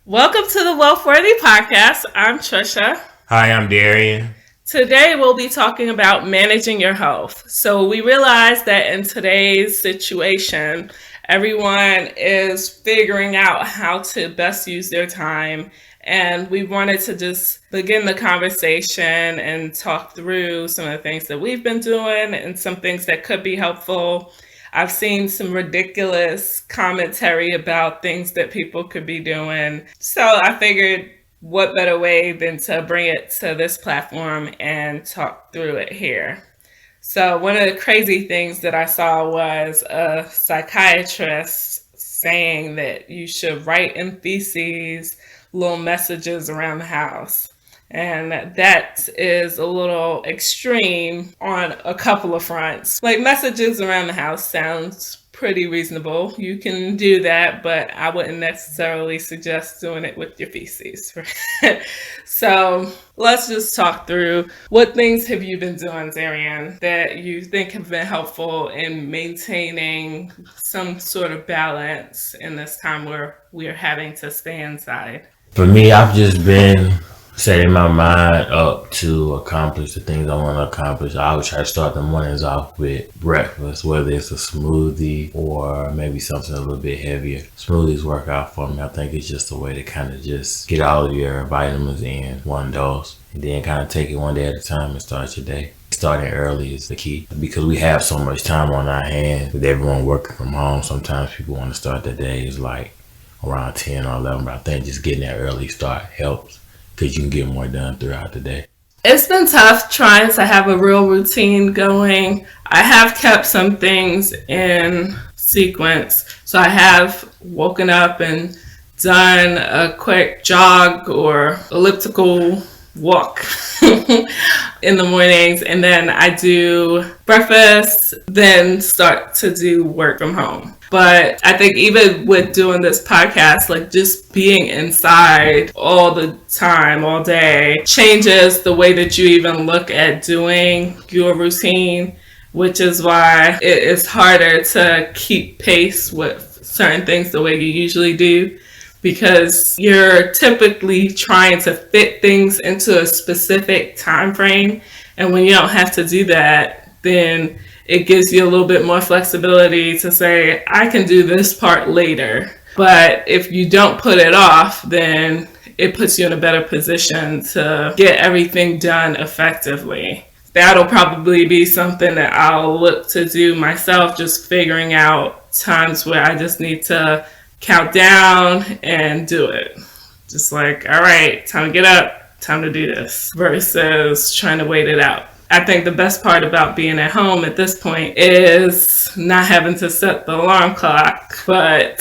Welcome to the Wealthworthy Podcast. I'm Trisha. Hi, I'm Darian. Today we'll be talking about managing your health. So we realize that in today's situation, everyone is figuring out how to best use their time. And we wanted to just begin the conversation and talk through some of the things that we've been doing and some things that could be helpful. I've seen some ridiculous commentary about things that people could be doing. So I figured what better way than to bring it to this platform and talk through it here. So one of the crazy things that I saw was a psychiatrist saying that you should write in feces little messages around the house. And that is a little extreme on a couple of fronts. Like messages around the house sounds pretty reasonable. You can do that, but I wouldn't necessarily suggest doing it with your feces. So let's just talk through what things have you been doing, Darian, that you think have been helpful in maintaining some sort of balance in this time where we're having to stay inside. For me, I've just been setting my mind up to accomplish the things I want to accomplish. I always try to start the mornings off with breakfast, whether it's a smoothie or maybe something a little bit heavier. Smoothies work out for me. I think it's just a way to kind of just get all of your vitamins in one dose and then kind of take it one day at a time and start your day. Starting early is the key because we have so much time on our hands with everyone working from home. Sometimes people want to start their days like around 10 or 11, but I think just getting that early start helps because you can get more done throughout the day. It's been tough trying to have a real routine going. I have kept some things in sequence. So I have woken up and done a quick jog or elliptical walk in the mornings, and then I do breakfast, then start to do work from home. But I think even with doing this podcast, like just being inside all the time, all day, changes the way that you even look at doing your routine, which is why it is harder to keep pace with certain things the way you usually do, because you're typically trying to fit things into a specific time frame. And when you don't have to do that, then it gives you a little bit more flexibility to say, I can do this part later. But if you don't put it off, then it puts you in a better position to get everything done effectively. That'll probably be something that I'll look to do myself, just figuring out times where I just need to count down and do it. Just like, all right, time to get up, time to do this, versus trying to wait it out. I think the best part about being at home at this point is not having to set the alarm clock, but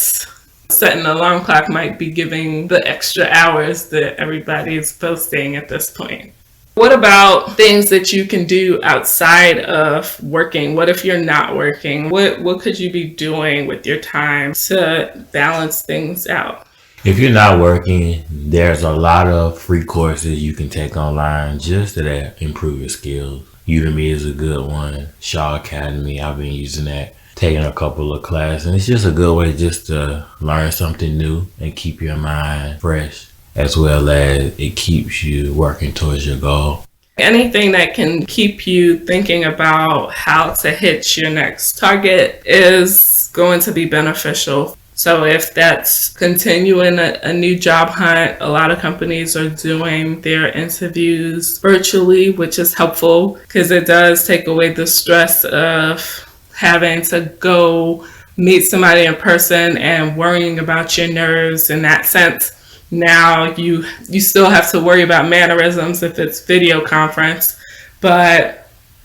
setting the alarm clock might be giving the extra hours that everybody is posting at this point. What about things that you can do outside of working? What if you're not working? What could you be doing with your time to balance things out? If you're not working, there's a lot of free courses you can take online just to improve your skills. Udemy is a good one. Shaw Academy, I've been using that, taking a couple of classes. And it's just a good way just to learn something new and keep your mind fresh, as well as it keeps you working towards your goal. Anything that can keep you thinking about how to hit your next target is going to be beneficial. So if that's continuing a new job hunt, a lot of companies are doing their interviews virtually, which is helpful because it does take away the stress of having to go meet somebody in person and worrying about your nerves in that sense. Now you still have to worry about mannerisms if it's video conference, but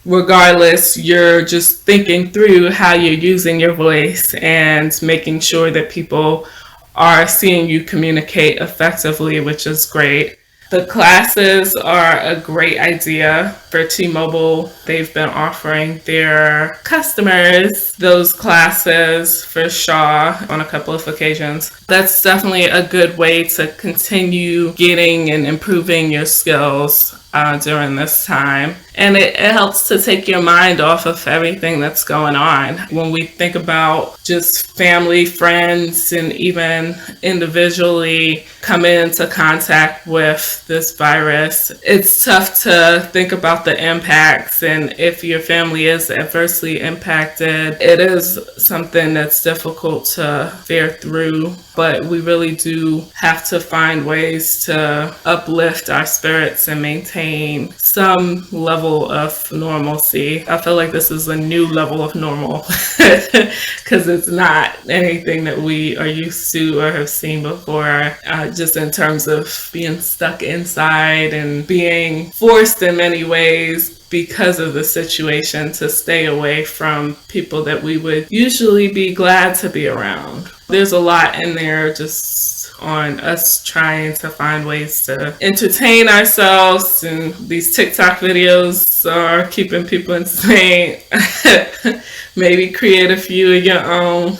regardless, you're just thinking through how you're using your voice and making sure that people are seeing you communicate effectively, which is great. The classes are a great idea. for T-Mobile, they've been offering their customers those classes for Shaw on a couple of occasions. That's definitely a good way to continue getting and improving your skills during this time. And it helps to take your mind off of everything that's going on. When we think about just family, friends, and even individually coming into contact with this virus, it's tough to think about the impacts. And if your family is adversely impacted, it is something that's difficult to fare through. But we really do have to find ways to uplift our spirits and maintain some level of normalcy. I feel like this is a new level of normal because it's not anything that we are used to or have seen before, just in terms of being stuck inside and being forced in many ways because of the situation to stay away from people that we would usually be glad to be around. There's a lot in there just on us trying to find ways to entertain ourselves, and these TikTok videos are keeping people insane. Maybe create a few of your own.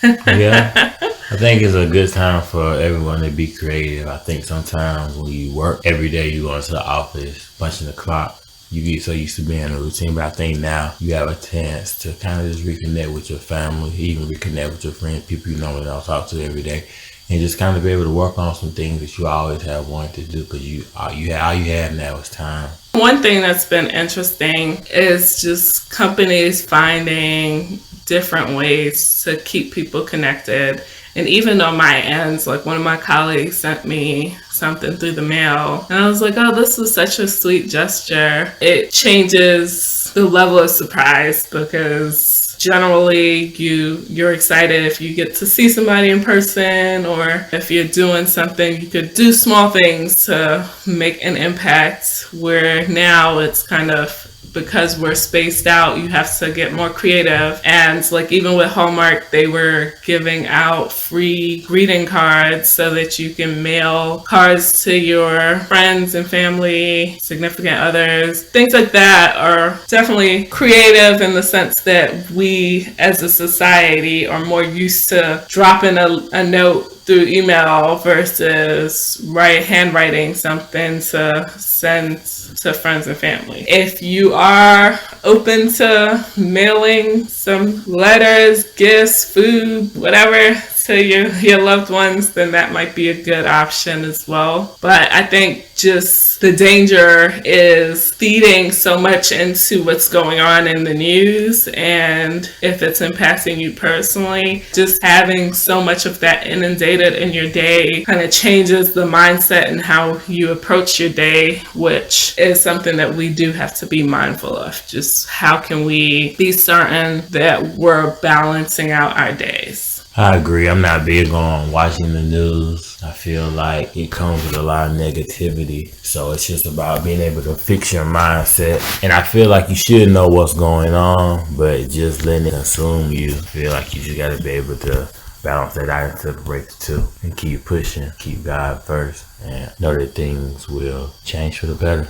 Yeah. I think it's a good time for everyone to be creative. I think sometimes when you work every day, you go into the office, punching the clock, you get so used to being in a routine. But I think now you have a chance to kind of just reconnect with your family, even reconnect with your friends, people you normally don't talk to every day, and just kind of be able to work on some things that you always have wanted to do, because all you have now is time. One thing that's been interesting is just companies finding different ways to keep people connected. And even on my ends, like one of my colleagues sent me something through the mail, and I was like, oh, this is such a sweet gesture. It changes the level of surprise, because generally you're excited if you get to see somebody in person, or if you're doing something, you could do small things to make an impact, where now it's kind of, because we're spaced out, you have to get more creative. And like even with Hallmark, they were giving out free greeting cards so that you can mail cards to your friends and family, significant others. Things like that are definitely creative in the sense that we as a society are more used to dropping a note through email versus handwriting something to send to friends and family. If you are open to mailing some letters, gifts, food, whatever to your loved ones, then that might be a good option as well. But I think just the danger is feeding so much into what's going on in the news, and if it's impacting you personally, just having so much of that inundated in your day kind of changes the mindset and how you approach your day, which is something that we do have to be mindful of. Just how can we be certain that we're balancing out our days? I agree. I'm not big on watching the news. I feel like it comes with a lot of negativity. So it's just about being able to fix your mindset. And I feel like you should know what's going on, but just letting it consume you. I feel like you just got to be able to balance that out and separate the two and keep pushing, keep God first, and know that things will change for the better.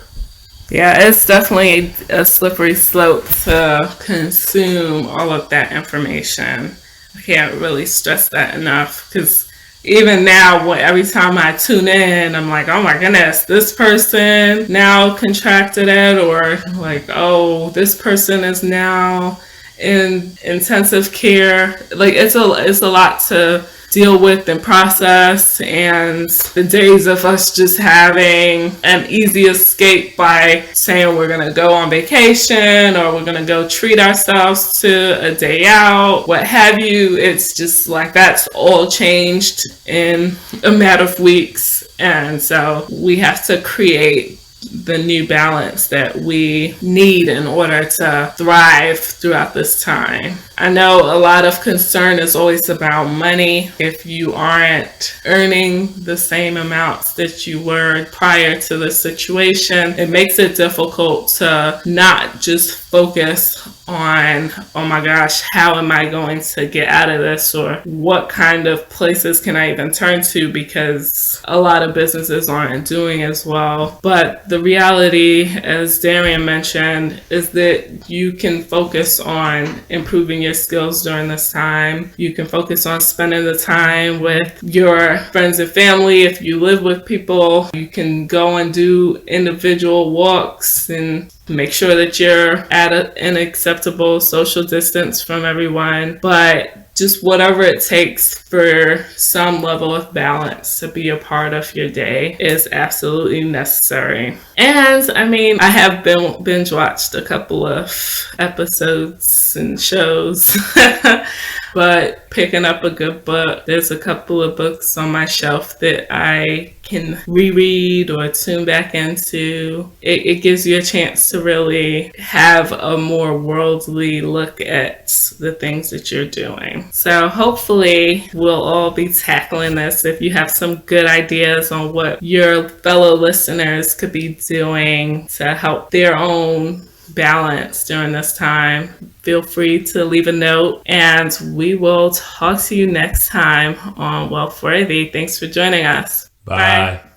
Yeah, it's definitely a slippery slope to consume all of that information. I can't really stress that enough, because even now, every time I tune in, I'm like, oh my goodness, this person now contracted it, or like, oh, this person is now in intensive care. Like it's a lot to deal with and process, and the days of us just having an easy escape by saying we're gonna go on vacation or we're gonna go treat ourselves to a day out, what have you, it's just like that's all changed in a matter of weeks. And so we have to create the new balance that we need in order to thrive throughout this time. I know a lot of concern is always about money. If you aren't earning the same amounts that you were prior to the situation, it makes it difficult to not just focus on, oh my gosh, how am I going to get out of this, or what kind of places can I even turn to, because a lot of businesses aren't doing as well. But the reality, as Darian mentioned, is that you can focus on improving your skills during this time. You can focus on spending the time with your friends and family. If you live with people, you can go and do individual walks and make sure that you're at an acceptable social distance from everyone. But just whatever it takes for some level of balance to be a part of your day is absolutely necessary. And I mean, I have binge watched a couple of episodes and shows. But picking up a good book, there's a couple of books on my shelf that I can reread or tune back into. It gives you a chance to really have a more worldly look at the things that you're doing. So hopefully we'll all be tackling this. If you have some good ideas on what your fellow listeners could be doing to help their own balance during this time, feel free to leave a note, and we will talk to you next time on Wealthworthy. Thanks for joining us. Bye. Bye.